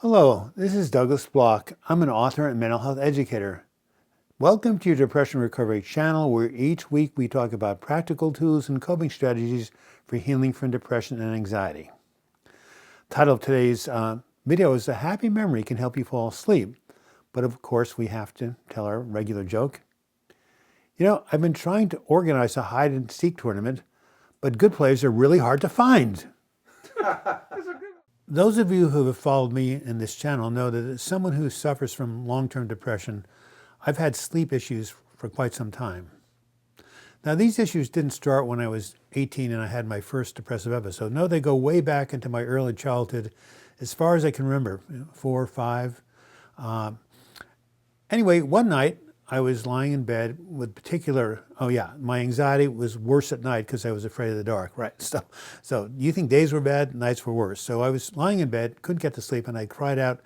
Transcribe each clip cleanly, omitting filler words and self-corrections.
Hello, this is Douglas Bloch. I'm an author and mental health educator. Welcome to your Depression Recovery channel, where each week we talk about practical tools and coping strategies for healing from depression and anxiety. The title of today's video is "A Happy Memory Can Help You Fall Asleep." But of course, we have to tell our regular joke. I've been trying to organize a hide and seek tournament, but good players are really hard to find. Those of you who have followed me in this channel know that as someone who suffers from long-term depression, I've had sleep issues for quite some time. Now, these issues didn't start when I was 18 and I had my first depressive episode. No, they go way back into my early childhood, as far as I can remember, 4 or 5. Anyway, one night I was lying in bed with my anxiety was worse at night because I was afraid of the dark, right? So you think days were bad, nights were worse. So I was lying in bed, couldn't get to sleep, and I cried out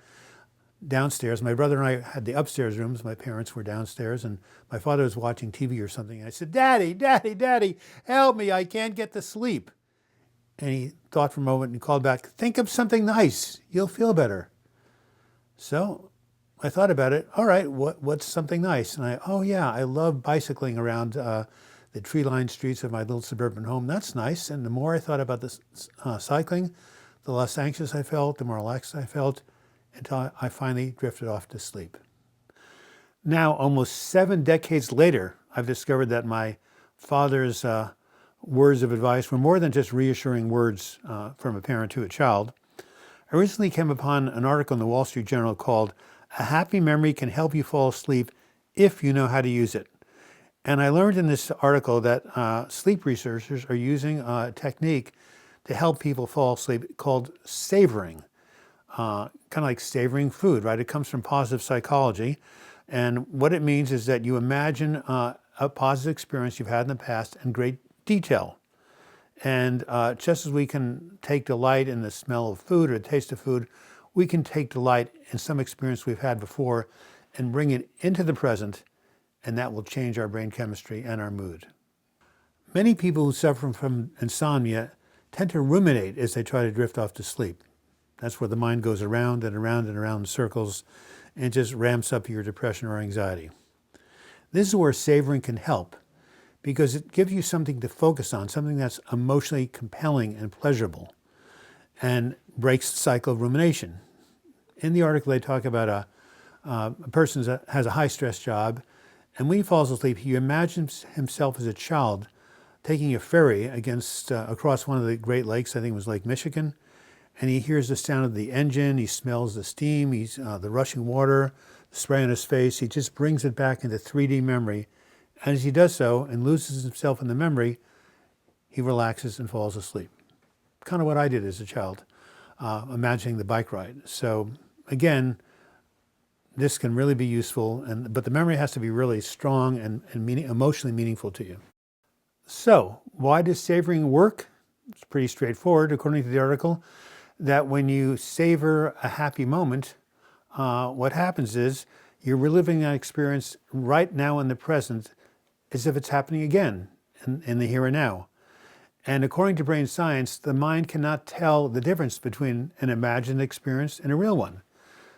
downstairs. My brother and I had the upstairs rooms. My parents were downstairs, and my father was watching TV or something. And I said, "Daddy, Daddy, Daddy, help me, I can't get to sleep." And he thought for a moment and called back, "Think of something nice, you'll feel better." So I thought about it. All right, what's something nice? And I love bicycling around the tree-lined streets of my little suburban home. That's nice. And the more I thought about this cycling, the less anxious I felt, the more relaxed I felt, until I finally drifted off to sleep. Now, almost 7 decades later, I've discovered that my father's words of advice were more than just reassuring words from a parent to a child. I recently came upon an article in the Wall Street Journal called "A Happy Memory Can Help You Fall Asleep If You Know How to Use It." And I learned in this article that sleep researchers are using a technique to help people fall asleep called savoring, kind of like savoring food, right? It comes from positive psychology. And what it means is that you imagine a positive experience you've had in the past in great detail. And just as we can take delight in the smell of food or the taste of food, we can take delight in some experience we've had before and bring it into the present, and that will change our brain chemistry and our mood. Many people who suffer from insomnia tend to ruminate as they try to drift off to sleep. That's where the mind goes around and around and around in circles and just ramps up your depression or anxiety. This is where savoring can help, because it gives you something to focus on, something that's emotionally compelling and pleasurable, and breaks the cycle of rumination. In the article, they talk about a person that has a high-stress job, and when he falls asleep, he imagines himself as a child taking a ferry across one of the Great Lakes. I think it was Lake Michigan, and he hears the sound of the engine, he smells the steam, the rushing water, the spray on his face. He just brings it back into 3D memory, and as he does so and loses himself in the memory, he relaxes and falls asleep. Kind of what I did as a child, imagining the bike ride. So again, this can really be useful, but the memory has to be really strong and emotionally meaningful to you. So why does savoring work? It's pretty straightforward, according to the article, that when you savor a happy moment, what happens is you're reliving that experience right now in the present as if it's happening again in the here and now. And according to brain science, the mind cannot tell the difference between an imagined experience and a real one.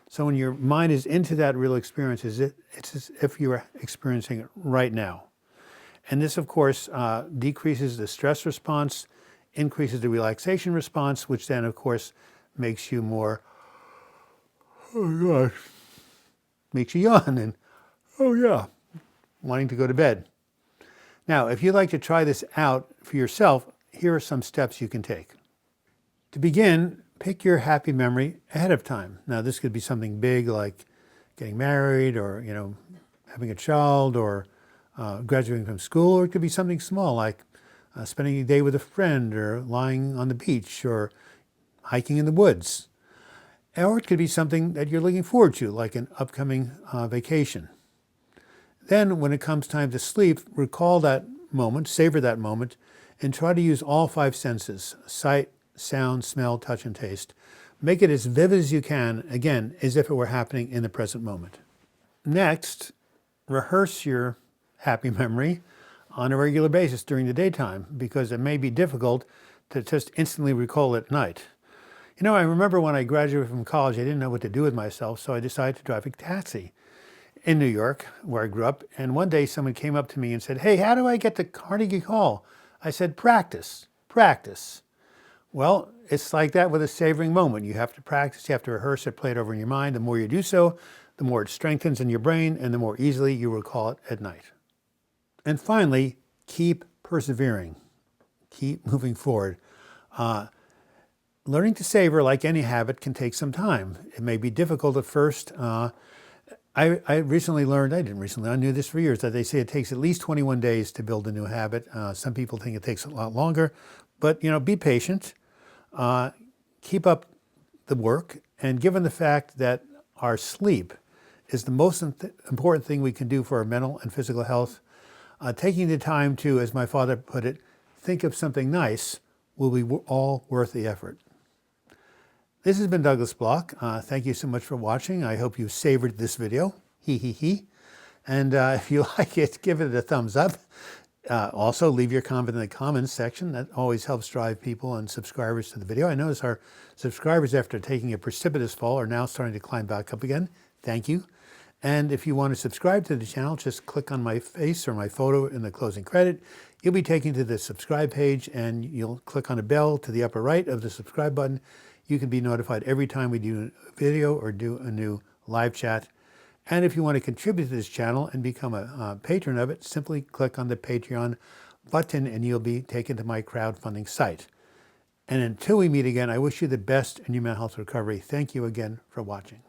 So when your mind is into that real experience, it's as if you are experiencing it right now. And this, of course, decreases the stress response, increases the relaxation response, which then, of course, makes you more, makes you yawn and, wanting to go to bed. Now, if you'd like to try this out for yourself, here are some steps you can take. To begin, pick your happy memory ahead of time. Now, this could be something big like getting married or, having a child or graduating from school, or it could be something small like spending a day with a friend or lying on the beach or hiking in the woods. Or it could be something that you're looking forward to, like an upcoming vacation. Then, when it comes time to sleep, recall that moment, savor that moment, and try to use all 5 senses: sight, sound, smell, touch, and taste. Make it as vivid as you can, again, as if it were happening in the present moment. Next, rehearse your happy memory on a regular basis during the daytime, because it may be difficult to just instantly recall at night. You know, I remember when I graduated from college, I didn't know what to do with myself, so I decided to drive a taxi in New York, where I grew up. And one day someone came up to me and said, "Hey, how do I get to Carnegie Hall?" I said, "Practice, practice." Well, it's like that with a savoring moment. You have to practice, you have to rehearse it, play it over in your mind. The more you do so, the more it strengthens in your brain and the more easily you recall it at night. And finally, keep persevering. Keep moving forward. Learning to savor, like any habit, can take some time. It may be difficult at first. I recently learned, I knew this for years, that they say it takes at least 21 days to build a new habit. Some people think it takes a lot longer, but be patient, keep up the work, and given the fact that our sleep is the most important thing we can do for our mental and physical health, taking the time to, as my father put it, think of something nice will be all worth the effort. This has been Douglas Bloch. Thank you so much for watching. I hope you savored this video. Hee hee hee. And if you like it, give it a thumbs up. Also, leave your comment in the comments section. That always helps drive people and subscribers to the video. I notice our subscribers, after taking a precipitous fall, are now starting to climb back up again. Thank you. And if you want to subscribe to the channel, just click on my face or my photo in the closing credit. You'll be taken to the subscribe page, and you'll click on a bell to the upper right of the subscribe button. You can be notified every time we do a video or do a new live chat. And if you want to contribute to this channel and become a patron of it, simply click on the Patreon button and you'll be taken to my crowdfunding site. And until we meet again, I wish you the best in your mental health recovery. Thank you again for watching.